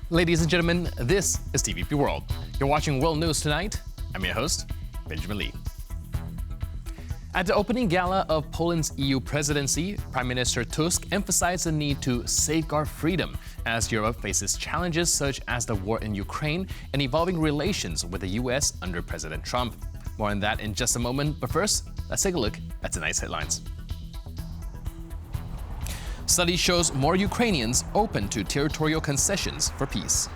Ladies and gentlemen, this is TVP World. You're watching World News Tonight. I'm your host, Benjamin Lee. At the opening gala of Poland's EU Presidency, Prime Minister Tusk emphasized the need to safeguard freedom as Europe faces challenges such as the war in Ukraine and evolving relations with the US under President Trump. More on that in just a moment, but first, let's take a look at tonight's headlines. Study shows more Ukrainians open to territorial concessions for peace.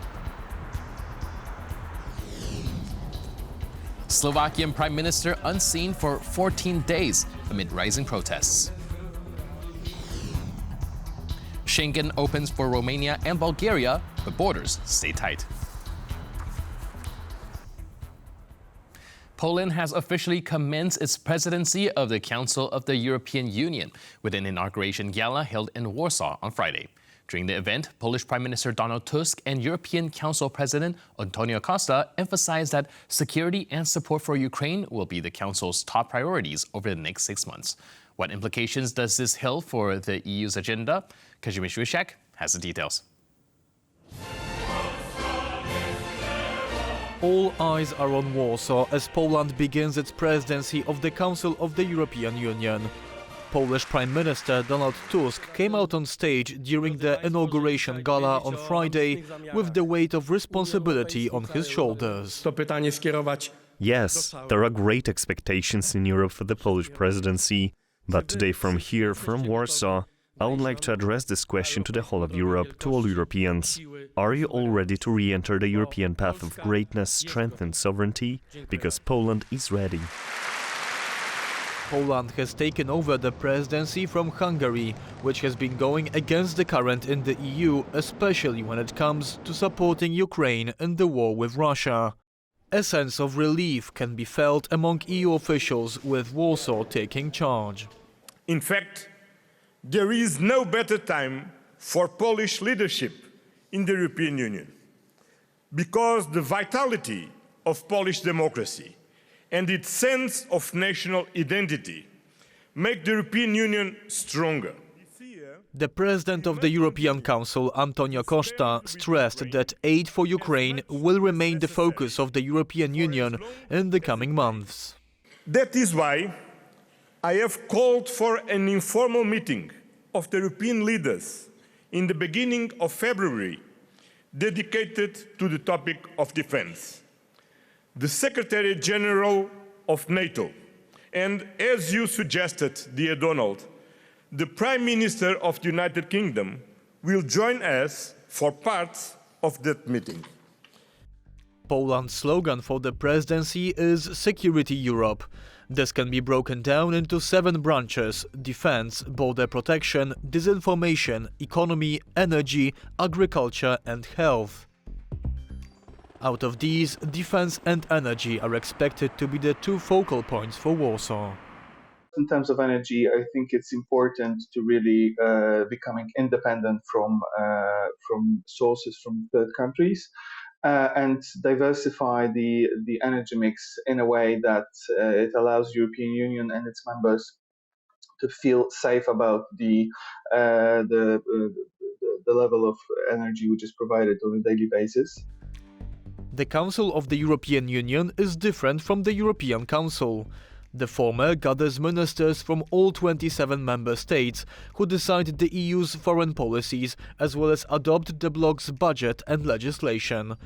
Slovakian Prime Minister unseen for 14 days amid rising protests. Schengen opens for Romania and Bulgaria, but borders stay tight. Poland has officially commenced its presidency of the Council of the European Union with an inauguration gala held in Warsaw on Friday. During the event, Polish Prime Minister Donald Tusk and European Council President António Costa emphasized that security and support for Ukraine will be the Council's top priorities over the next 6 months. What implications does this hold for the EU's agenda? Kazimierz Wysiak has the details. All eyes are on Warsaw as Poland begins its presidency of the Council of the European Union. Polish Prime Minister Donald Tusk came out on stage during the inauguration gala on Friday with the weight of responsibility on his shoulders. Yes, there are great expectations in Europe for the Polish presidency, but today from here, from Warsaw, I would like to address this question to the whole of Europe, to all Europeans. Are you all ready to re-enter the European path of greatness, strength and sovereignty? Because Poland is ready. Poland has taken over the presidency from Hungary, which has been going against the current in the EU, especially when it comes to supporting Ukraine in the war with Russia. A sense of relief can be felt among EU officials, with Warsaw taking charge. In fact, there is no better time for Polish leadership in the European Union, because the vitality of Polish democracy and its sense of national identity make the European Union stronger. The President of the European Council, António Costa, stressed that aid for Ukraine will remain the focus of the European Union in the coming months. That is why I have called for an informal meeting of the European leaders in the beginning of February, dedicated to the topic of defense. The Secretary General of NATO, and as you suggested, dear Donald, the Prime Minister of the United Kingdom will join us for parts of that meeting. Poland's slogan for the presidency is Security Europe. This can be broken down into 7 branches: defense, border protection, disinformation, economy, energy, agriculture and health. Out of these, defense and energy are expected to be the 2 focal points for Warsaw. In terms of energy, I think it's important to really becoming independent from sources from third countries. And diversify the energy mix in a way that it allows European Union and its members to feel safe about the level of energy which is provided on a daily basis. The Council of the European Union is different from the European Council. The former gathers ministers from all 27 member states who decide the EU's foreign policies as well as adopt the bloc's budget and legislation.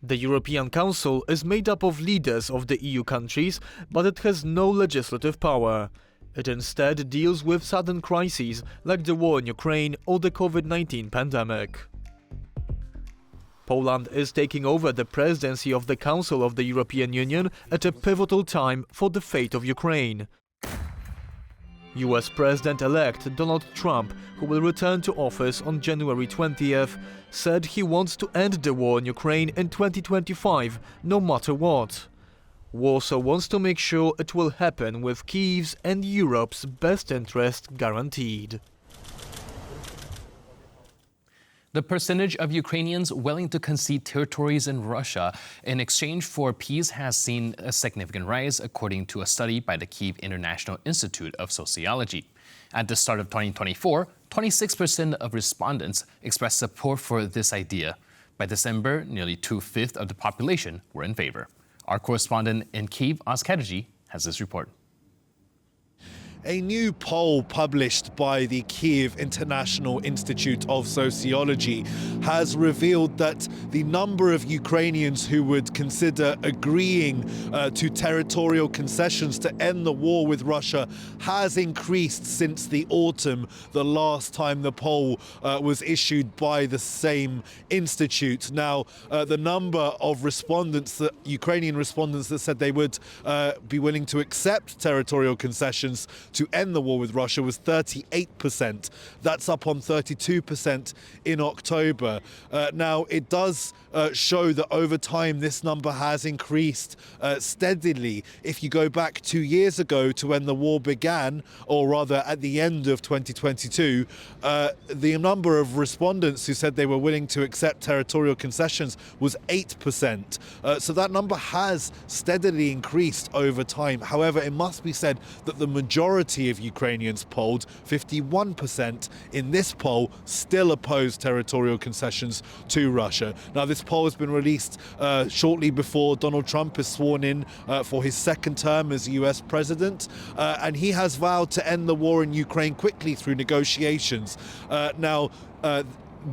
The European Council is made up of leaders of the EU countries, but it has no legislative power. It instead deals with sudden crises like the war in Ukraine or the COVID-19 pandemic. Poland is taking over the presidency of the Council of the European Union at a pivotal time for the fate of Ukraine. US President-elect Donald Trump, who will return to office on January 20th, said he wants to end the war in Ukraine in 2025, no matter what. Warsaw wants to make sure it will happen with Kyiv's and Europe's best interest guaranteed. The percentage of Ukrainians willing to concede territories in Russia in exchange for peace has seen a significant rise, according to a study by the Kyiv International Institute of Sociology. At the start of 2024, 26% of respondents expressed support for this idea. By December, nearly 2/5 of the population were in favor. Our correspondent in Kyiv, Sociology, has this report. A new poll published by the Kyiv International Institute of Sociology has revealed that the number of Ukrainians who would consider agreeing to territorial concessions to end the war with Russia has increased since the autumn, the last time the poll was issued by the same institute. Now, the number of Ukrainian respondents that said they would be willing to accept territorial concessions to end the war with Russia was 38%. That's up on 32% in October. Now, it does show that over time this number has increased steadily. If you go back 2 years ago to when the war began, or rather at the end of 2022, the number of respondents who said they were willing to accept territorial concessions was 8%. So that number has steadily increased over time. However, it must be said that the majority of Ukrainians polled, 51% in this poll, still oppose territorial concessions to Russia. Now, this poll has been released shortly before Donald Trump is sworn in for his second term as US president, and he has vowed to end the war in Ukraine quickly through negotiations. Now,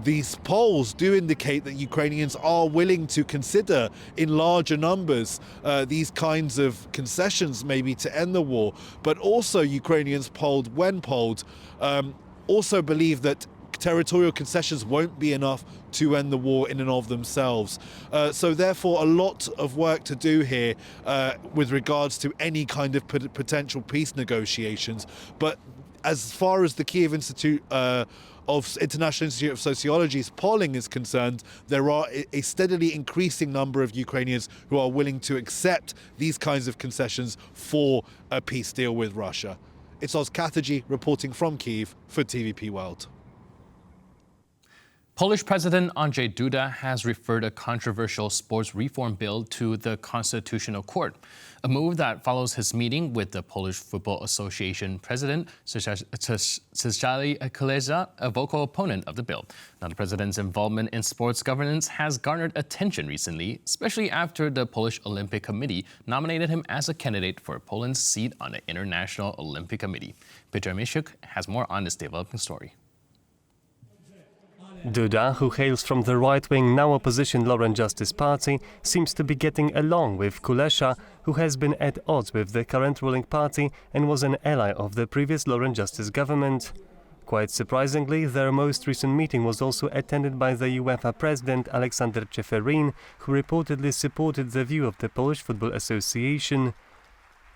these polls do indicate that Ukrainians are willing to consider in larger numbers these kinds of concessions maybe to end the war, but also Ukrainians when polled, also believe that territorial concessions won't be enough to end the war in and of themselves. So therefore, a lot of work to do here with regards to any kind of potential peace negotiations. But as far as the Kyiv International Institute of Sociology's polling is concerned, there are a steadily increasing number of Ukrainians who are willing to accept these kinds of concessions for a peace deal with Russia. It's Sociology reporting from Kyiv for TVP World. Polish President Andrzej Duda has referred a controversial sports reform bill to the Constitutional Court, a move that follows his meeting with the Polish Football Association president, Sociology, a vocal opponent of the bill. Now, the president's involvement in sports governance has garnered attention recently, especially after the Polish Olympic Committee nominated him as a candidate for Poland's seat on the International Olympic Committee. Peter Mishuk has more on this developing story. Duda, who hails from the right-wing, now opposition Law and Justice Party, seems to be getting along with Kulesza, who has been at odds with the current ruling party and was an ally of the previous Law and Justice government. Quite surprisingly, their most recent meeting was also attended by the UEFA president Aleksander Czeferin, who reportedly supported the view of the Polish Football Association.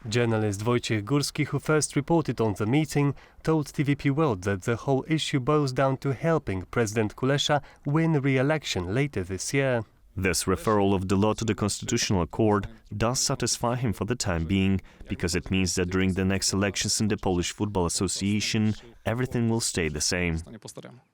Journalist Wojciech Górski, who first reported on the meeting, told TVP World that the whole issue boils down to helping President Kulesza win re-election later this year. This referral of the law to the Constitutional Court does satisfy him for the time being, because it means that during the next elections in the Polish Football Association, everything will stay the same.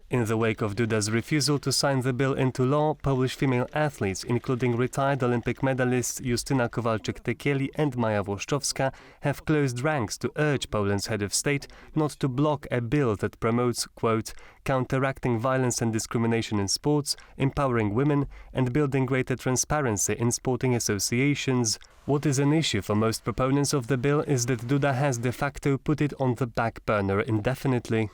In the wake of Duda's refusal to sign the bill into law, Polish female athletes, including retired Olympic medalists Justyna Kowalczyk-Tekieli and Maja Włoszczowska, have closed ranks to urge Poland's head of state not to block a bill that promotes, quote, counteracting violence and discrimination in sports, empowering women, and building greater transparency in sporting associations. What is an issue for most proponents of the bill is that Duda has de facto put it on the back burner indefinitely.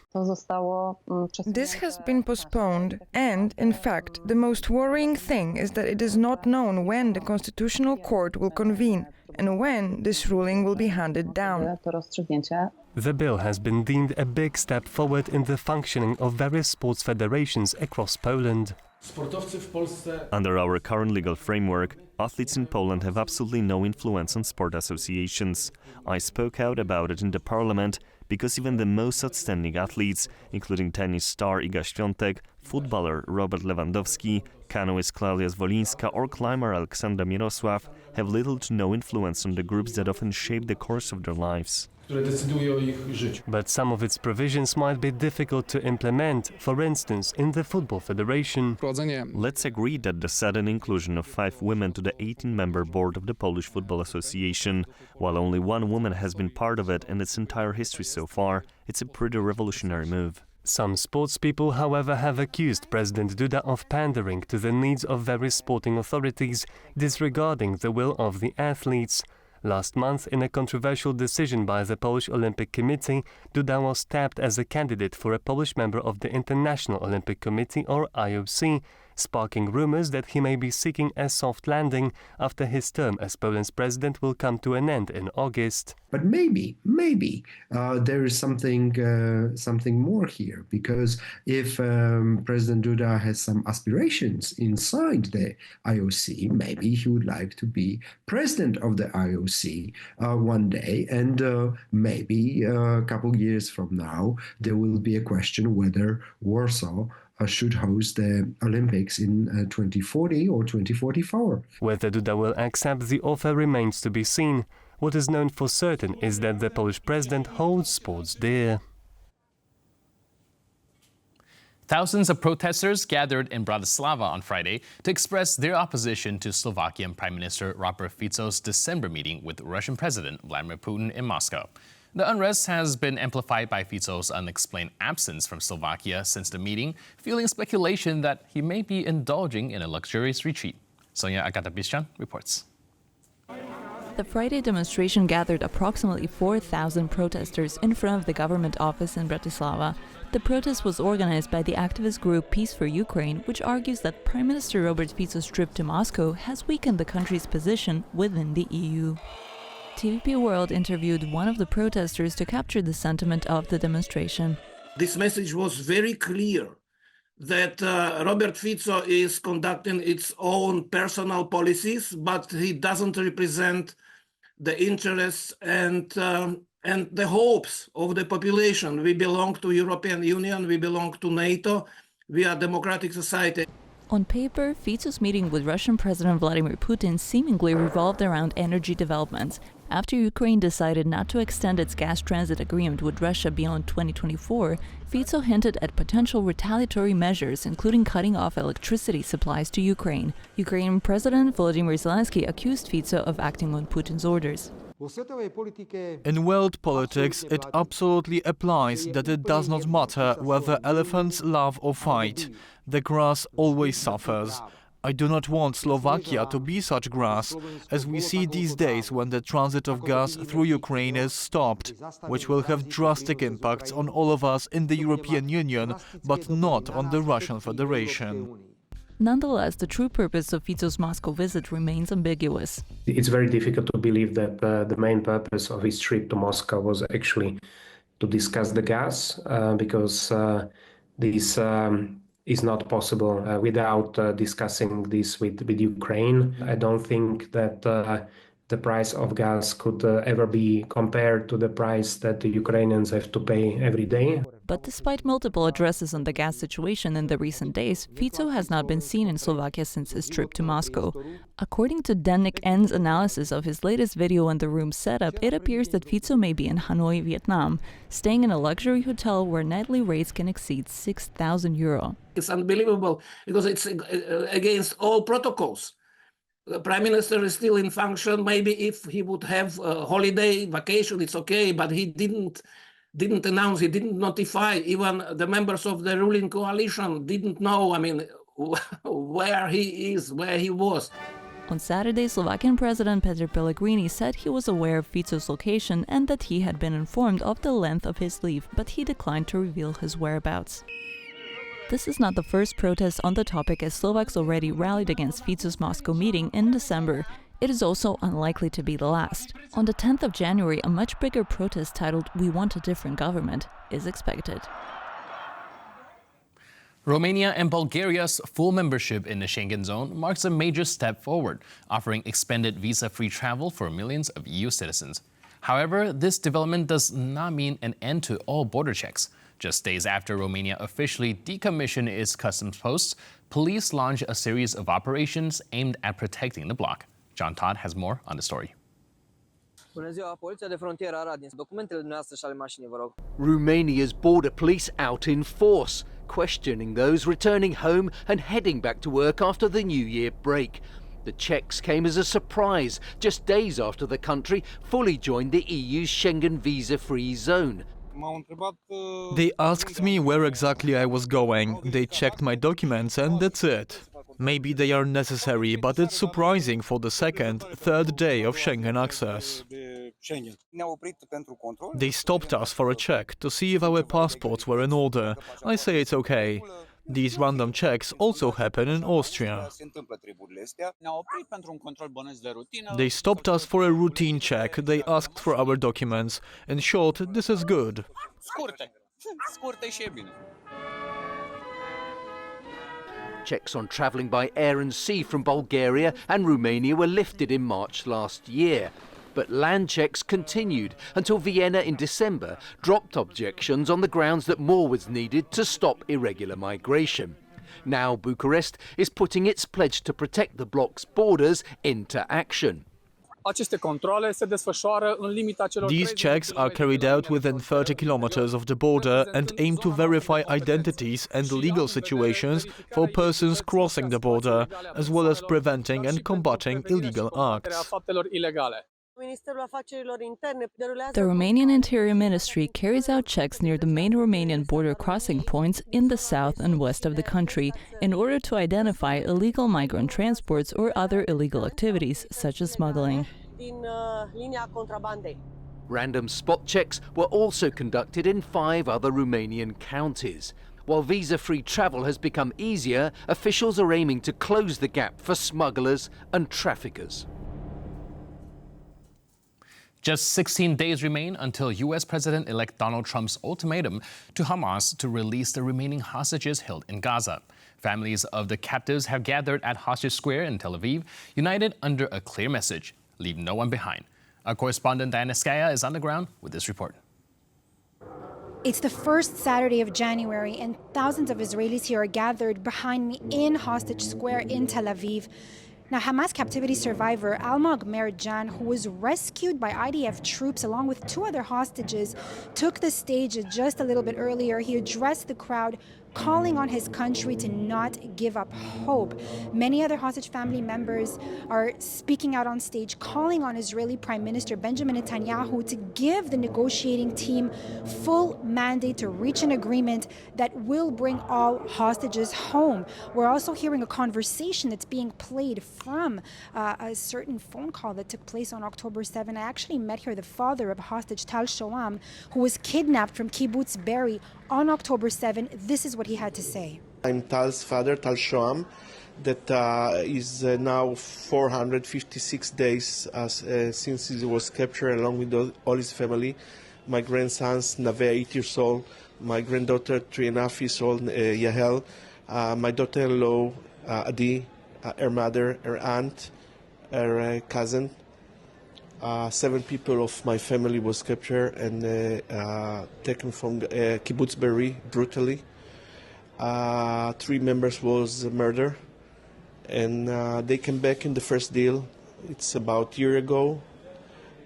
This has been postponed, and, in fact, the most worrying thing is that it is not known when the Constitutional Court will convene and when this ruling will be handed down. The bill has been deemed a big step forward in the functioning of various sports federations across Poland. Under our current legal framework, athletes in Poland have absolutely no influence on sport associations. I spoke out about it in the parliament because even the most outstanding athletes, including tennis star Iga Świątek, footballer Robert Lewandowski, canoeist Klaudia Zwolińska or climber Aleksander Mirosław, have little to no influence on the groups that often shape the course of their lives. But some of its provisions might be difficult to implement, for instance, in the Football Federation. Let's agree that the sudden inclusion of 5 women to the 18-member board of the Polish Football Association, while only 1 woman has been part of it in its entire history so far, it's a pretty revolutionary move. Some sportspeople, however, have accused President Duda of pandering to the needs of various sporting authorities, disregarding the will of the athletes. Last month, in a controversial decision by the Polish Olympic Committee, Duda was tapped as a candidate for a Polish member of the International Olympic Committee, or IOC, sparking rumors that he may be seeking a soft landing after his term as Poland's president will come to an end in August. But maybe there is something more here, because if President Duda has some aspirations inside the IOC, maybe he would like to be president of the IOC one day, and maybe a couple years from now there will be a question whether Warsaw should host the Olympics in 2040 or 2044. Whether Duda will accept the offer remains to be seen. What is known for certain is that the Polish president holds sports dear. Thousands of protesters gathered in Bratislava on Friday to express their opposition to Slovakian Prime Minister Robert Fico's December meeting with Russian President Vladimir Putin in Moscow. The unrest has been amplified by Fico's unexplained absence from Slovakia since the meeting, fueling speculation that he may be indulging in a luxurious retreat. Sonia Agatapisyan reports. The Friday demonstration gathered approximately 4,000 protesters in front of the government office in Bratislava. The protest was organized by the activist group Peace for Ukraine, which argues that Prime Minister Robert Fico's trip to Moscow has weakened the country's position within the EU. TVP World interviewed one of the protesters to capture the sentiment of the demonstration. This message was very clear that Robert Fico is conducting its own personal policies, but he doesn't represent the interests and the hopes of the population. We belong to European Union, we belong to NATO, we are a democratic society. On paper, Fico's meeting with Russian President Vladimir Putin seemingly revolved around energy developments. After Ukraine decided not to extend its gas transit agreement with Russia beyond 2024, Fico hinted at potential retaliatory measures, including cutting off electricity supplies to Ukraine. Ukrainian President Volodymyr Zelensky accused Fico of acting on Putin's orders. In world politics, it absolutely applies that it does not matter whether elephants laugh or fight. The grass always suffers. I do not want Slovakia to be such grass, as we see these days when the transit of gas through Ukraine is stopped, which will have drastic impacts on all of us in the European Union, but not on the Russian Federation. Nonetheless, the true purpose of Fico's Moscow visit remains ambiguous. It's very difficult to believe that the main purpose of his trip to Moscow was actually to discuss the gas, because this is not possible without discussing this with Ukraine. I don't think that the price of gas could ever be compared to the price that the Ukrainians have to pay every day. But despite multiple addresses on the gas situation in the recent days, Fico has not been seen in Slovakia since his trip to Moscow. According to Dennik N's analysis of his latest video on the room setup, it appears that Fico may be in Hanoi, Vietnam, staying in a luxury hotel where nightly rates can exceed €6,000. It's unbelievable because it's against all protocols. The Prime Minister is still in function. Maybe if he would have a holiday, vacation, it's okay, but he didn't announce, he didn't notify. Even the members of the ruling coalition didn't know, where he is, where he was. On Saturday, Slovakian President Petr Pellegrini said he was aware of Fico's location and that he had been informed of the length of his leave, but he declined to reveal his whereabouts. This is not the first protest on the topic, as Slovaks already rallied against Fico's Moscow meeting in December. It is also unlikely to be the last. On the 10th of January, a much bigger protest titled "We Want a Different Government" is expected. Romania and Bulgaria's full membership in the Schengen zone marks a major step forward, offering expanded visa-free travel for millions of EU citizens. However, this development does not mean an end to all border checks. Just days after Romania officially decommissioned its customs posts, police launched a series of operations aimed at protecting the bloc. John Todd has more on the story. Romania's border police out in force, questioning those returning home and heading back to work after the New Year break. The checks came as a surprise, just days after the country fully joined the EU's Schengen visa-free zone. They asked me where exactly I was going. They checked my documents and that's it. Maybe they are necessary, but it's surprising for the second, third day of Schengen access. They stopped us for a check to see if our passports were in order. I say it's okay. These random checks also happen in Austria. They stopped us for a routine check. They asked for our documents. In short, this is good. Checks on travelling by air and sea from Bulgaria and Romania were lifted in March last year. But land checks continued until Vienna in December dropped objections on the grounds that more was needed to stop irregular migration. Now Bucharest is putting its pledge to protect the bloc's borders into action. These checks are carried out within 30 kilometers of the border and aim to verify identities and legal situations for persons crossing the border, as well as preventing and combating illegal acts. The Romanian Interior Ministry carries out checks near the main Romanian border crossing points in the south and west of the country in order to identify illegal migrant transports or other illegal activities, such as smuggling. Random spot checks were also conducted in 5 other Romanian counties. While visa-free travel has become easier, officials are aiming to close the gap for smugglers and traffickers. Just 16 days remain until U.S. President-elect Donald Trump's ultimatum to Hamas to release the remaining hostages held in Gaza. Families of the captives have gathered at Hostage Square in Tel Aviv, united under a clear message: leave no one behind. Our correspondent Diana Skaya is on the ground with this report. It's the first Saturday of January, and thousands of Israelis here are gathered behind me in Hostage Square in Tel Aviv. Now, Hamas captivity survivor Almog Merjan, who was rescued by IDF troops along with 2 other hostages, took the stage just a little bit earlier. He addressed the crowd, calling on his country to not give up hope. Many other hostage family members are speaking out on stage, calling on Israeli Prime Minister Benjamin Netanyahu to give the negotiating team full mandate to reach an agreement that will bring all hostages home. We're also hearing a conversation that's being played from a certain phone call that took place on October 7. I actually met here the father of hostage Tal Shoam, who was kidnapped from Kibbutz Be'eri on October 7. This is what he had to say. I'm Tal's father, Tal Shoam, that is now 456 days since he was captured along with all his family. My grandsons, Naveh, 8 years old, my granddaughter, 3.5 years old, Yahel, my daughter-in-law, Adi, her mother, her aunt, her cousin. 7 people of my family was captured and taken from Kibbutz Be'eri brutally. 3 members was murdered, and they came back in the first deal. It's about a year ago,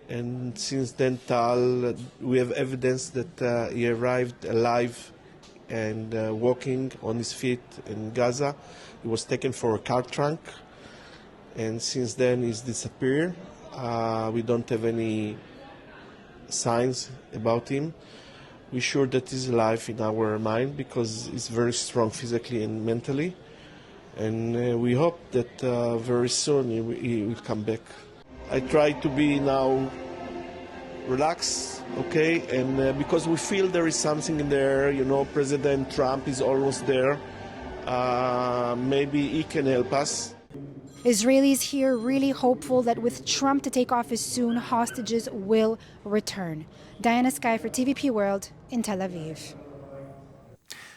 and since then, Tal, we have evidence that he arrived alive and walking on his feet in Gaza. He was taken for a car trunk, and since then he's disappeared. We don't have any signs about him. We're sure that he's alive in our mind because he's very strong physically and mentally. And we hope that very soon he will come back. I try to be now relaxed, okay? And because we feel there is something in there, you know, President Trump is almost there. Maybe he can help us. Israelis here really hopeful that with Trump to take office soon, hostages will return. Diana Sky for TVP World in Tel Aviv.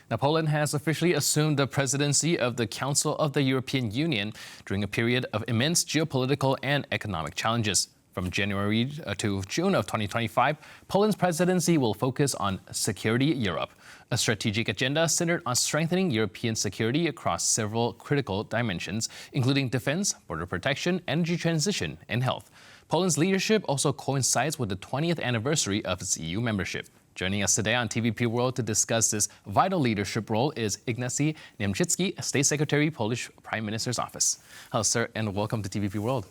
Now, Poland has officially assumed the presidency of the Council of the European Union during a period of immense geopolitical and economic challenges. From January to June of 2025, Poland's presidency will focus on Security Europe, a strategic agenda centered on strengthening European security across several critical dimensions, including defense, border protection, energy transition, and health. Poland's leadership also coincides with the 20th anniversary of its EU membership. Joining us today on TVP World to discuss this vital leadership role is Ignacy Niemczycki, State Secretary, Polish Prime Minister's Office. Hello, sir, and welcome to TVP World.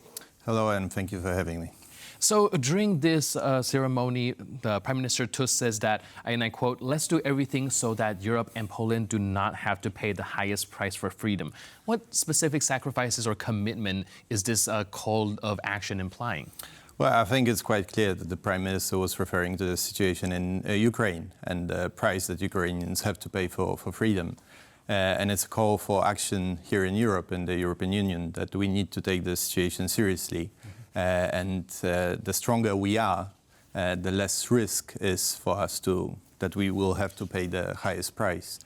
Hello, and thank you for having me. So during this ceremony, the Prime Minister Tusk says that, and I quote, "Let's do everything so that Europe and Poland do not have to pay the highest price for freedom." What specific sacrifices or commitment is this call of action implying? Well, I think it's quite clear that the Prime Minister was referring to the situation in Ukraine and the price that Ukrainians have to pay for freedom. And it's a call for action here in Europe, in the European Union, that we need to take the situation seriously. And the stronger we are, the less risk is for us that we will have to pay the highest price.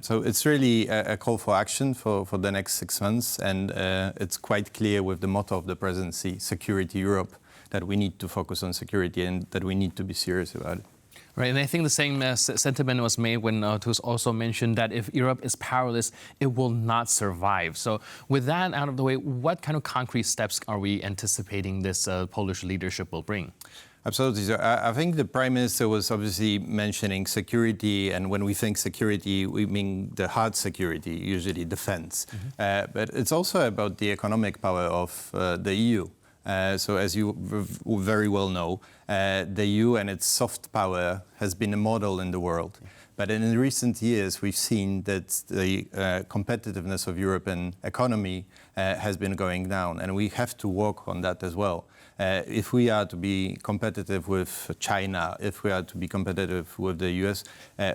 So it's really a call for action for the next 6 months. And it's quite clear with the motto of the presidency, Security Europe, that we need to focus on security and that we need to be serious about it. Right, and I think the same sentiment was made when Tusk also mentioned that if Europe is powerless, it will not survive. So with that out of the way, what kind of concrete steps are we anticipating this Polish leadership will bring? Absolutely. So I think the Prime Minister was obviously mentioning security, and when we think security, we mean the hard security, usually defense. But it's also about the economic power of the EU. So as you very well know, the EU and its soft power has been a model in the world. But in recent years, we've seen that the competitiveness of European economy has been going down, and we have to work on that as well. If we are to be competitive with China, if we are to be competitive with the US,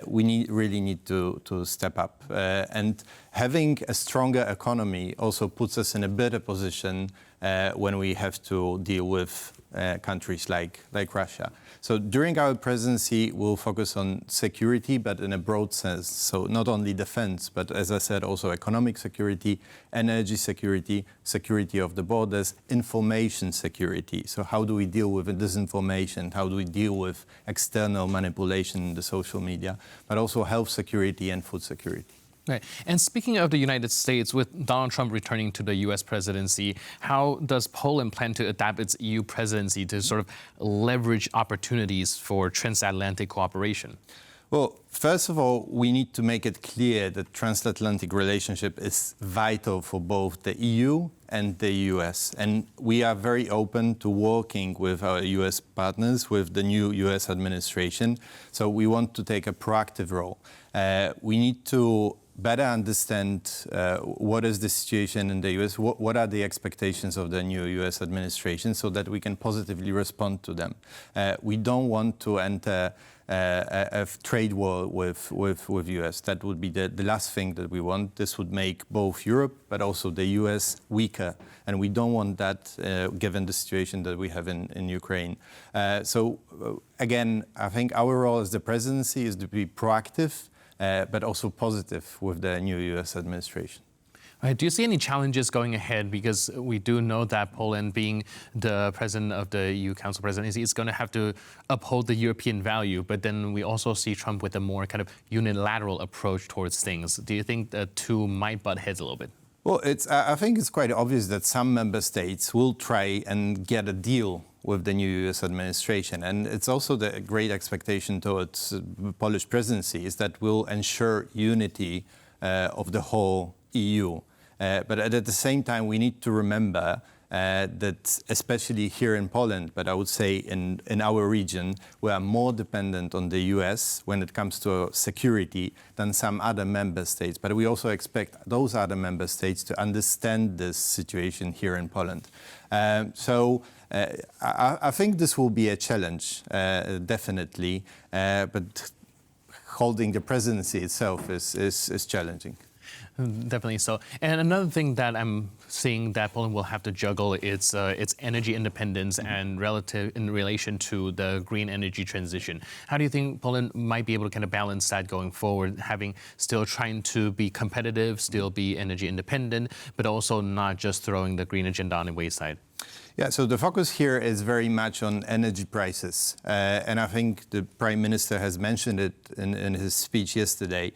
we really need to step up. And having a stronger economy also puts us in a better position when we have to deal with countries like Russia. So during our presidency, we'll focus on security, but in a broad sense. So not only defense, but as I said, also economic security, energy security, security of the borders, information security. So how do we deal with disinformation? How do we deal with external manipulation in the social media? But also health security and food security. Right. And speaking of the United States, with Donald Trump returning to the U.S. presidency, how does Poland plan to adapt its EU presidency to sort of leverage opportunities for transatlantic cooperation? Well, first of all, we need to make it clear that transatlantic relationship is vital for both the EU and the US. And we are very open to working with our US partners, with the new US administration. So we want to take a proactive role. We need to better understand what is the situation in the US, what are the expectations of the new US administration, so that we can positively respond to them. We don't want to enter a trade war with US. That would be the last thing that we want. This would make both Europe but also the US weaker, and we don't want that given the situation that we have in Ukraine. So again, I think our role as the presidency is to be proactive, but also positive with the new US administration. Right. Do you see any challenges going ahead? Because we do know that Poland, being the president of the EU Council presidency, is going to have to uphold the European value. But then we also see Trump with a more kind of unilateral approach towards things. Do you think the two might butt heads a little bit? Well, I think it's quite obvious that some member states will try and get a deal with the new US administration. And it's also the great expectation towards the Polish presidency is that we'll ensure unity of the whole EU. But at the same time, we need to remember that especially here in Poland, but I would say in our region, we are more dependent on the US when it comes to security than some other member states. But we also expect those other member states to understand this situation here in Poland. So I think this will be a challenge, definitely, but holding the presidency itself is challenging. Definitely so. And another thing that I'm seeing that Poland will have to juggle is its energy independence and in relation to the green energy transition. How do you think Poland might be able to kind of balance that going forward, still trying to be competitive, still be energy independent, but also not just throwing the green agenda on the wayside? Yeah, so the focus here is very much on energy prices. And I think the Prime Minister has mentioned it in his speech yesterday.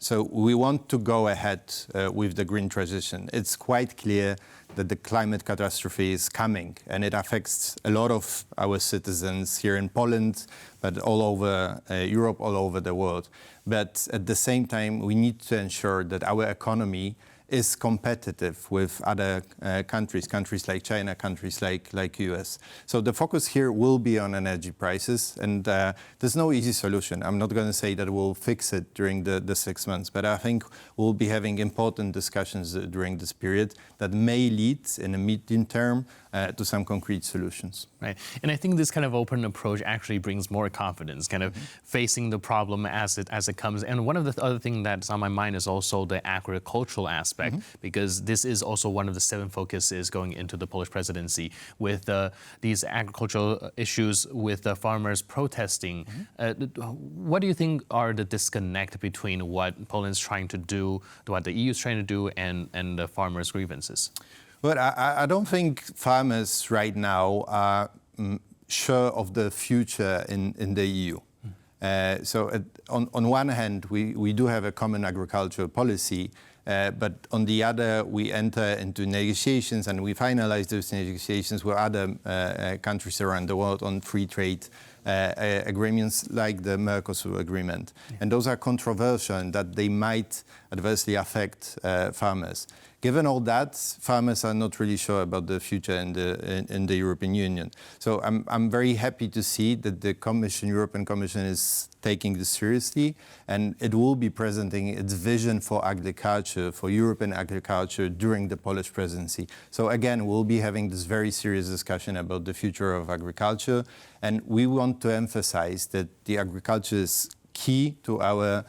So we want to go ahead with the green transition. It's quite clear that the climate catastrophe is coming, and it affects a lot of our citizens here in Poland, but all over Europe, all over the world. But at the same time, we need to ensure that our economy is competitive with other countries like China, countries like US. So the focus here will be on energy prices, and there's no easy solution. I'm not going to say that we'll fix it during the 6 months, but I think we'll be having important discussions during this period that may lead in the medium term to some concrete solutions. Right, and I think this kind of open approach actually brings more confidence, kind of facing the problem as it comes. And one of the other things that's on my mind is also the agricultural aspect, because this is also one of the 7 focuses going into the Polish presidency, with these agricultural issues, with the farmers protesting. What do you think are the disconnect between what Poland's trying to do, what the EU is trying to do, and the farmers' grievances? But I don't think farmers right now are sure of the future in the EU. On one hand, we do have a common agricultural policy, but on the other, we enter into negotiations and we finalize those negotiations with other countries around the world on free trade agreements like the Mercosur agreement. And those are controversial and that they might adversely affect farmers. Given all that, farmers are not really sure about the future in the European Union. So I'm very happy to see that the European Commission is taking this seriously, and it will be presenting its vision for agriculture, for European agriculture during the Polish presidency. So again, we'll be having this very serious discussion about the future of agriculture, and we want to emphasize that the agriculture is key to our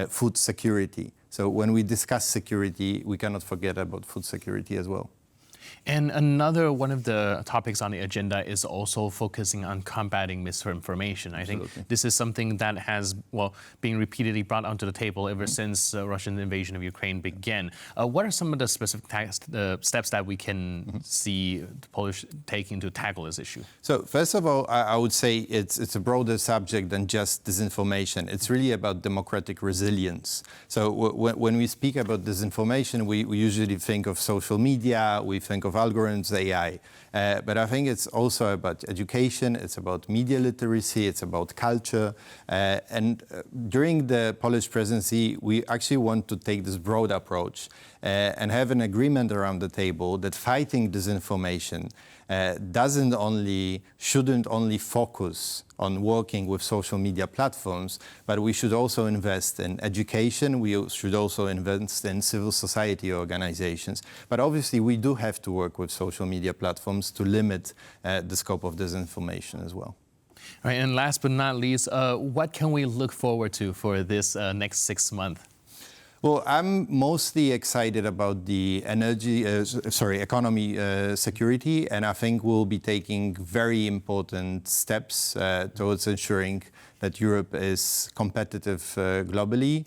food security. So when we discuss security, we cannot forget about food security as well. And another one of the topics on the agenda is also focusing on combating misinformation. I think this is something that has, been repeatedly brought onto the table ever since Russian invasion of Ukraine began. What are some of the specific steps that we can see the Polish taking to tackle this issue? So first of all, I would say it's a broader subject than just disinformation. It's really about democratic resilience. So when we speak about disinformation, we usually think of social media, we think of algorithms, AI. But I think it's also about education, it's about media literacy, it's about culture. And during the Polish presidency, we actually want to take this broad approach and have an agreement around the table that fighting disinformation shouldn't only focus on working with social media platforms, but we should also invest in education, we should also invest in civil society organizations. But obviously we do have to work with social media platforms to limit the scope of disinformation as well. All right, and last but not least, what can we look forward to for this next 6 months? Well, I'm mostly excited about the economy security, and I think we'll be taking very important steps towards ensuring that Europe is competitive globally.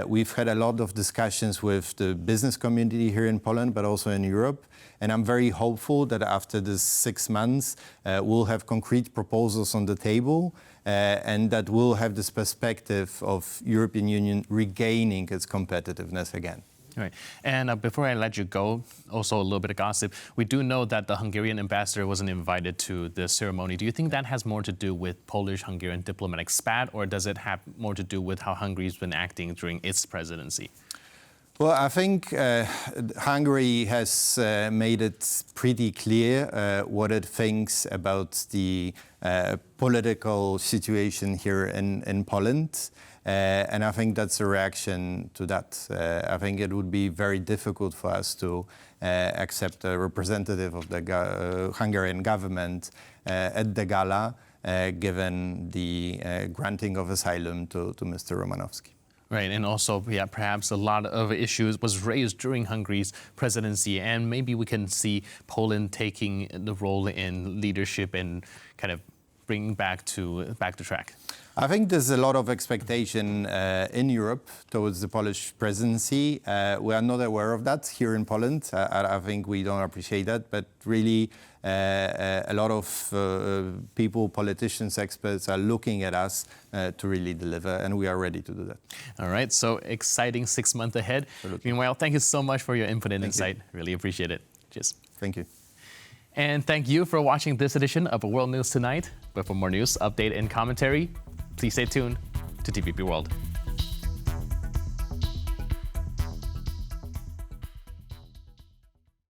We've had a lot of discussions with the business community here in Poland, but also in Europe. And I'm very hopeful that after this 6 months, we'll have concrete proposals on the table and that we'll have this perspective of European Union regaining its competitiveness again. All right. And before I let you go, also a little bit of gossip. We do know that the Hungarian ambassador wasn't invited to the ceremony. Do you think that has more to do with Polish-Hungarian diplomatic spat, or does it have more to do with how Hungary's been acting during its presidency? Well, I think Hungary has made it pretty clear what it thinks about the political situation here in Poland. And I think that's a reaction to that. I think it would be very difficult for us to accept a representative of the Hungarian government at the gala, given the granting of asylum to Mr. Romanowski. Right, and also, perhaps a lot of issues was raised during Hungary's presidency, and maybe we can see Poland taking the role in leadership and kind of bringing back to track. I think there's a lot of expectation in Europe towards the Polish presidency. We are not aware of that here in Poland. I think we don't appreciate that, but really a lot of people, politicians, experts are looking at us to really deliver, and we are ready to do that. All right, so exciting 6 months ahead. Absolutely. Meanwhile, thank you so much for your input and insight. Really appreciate it. Cheers. Thank you. And thank you for watching this edition of World News Tonight. But for more news, update, and commentary, please stay tuned to TVP World.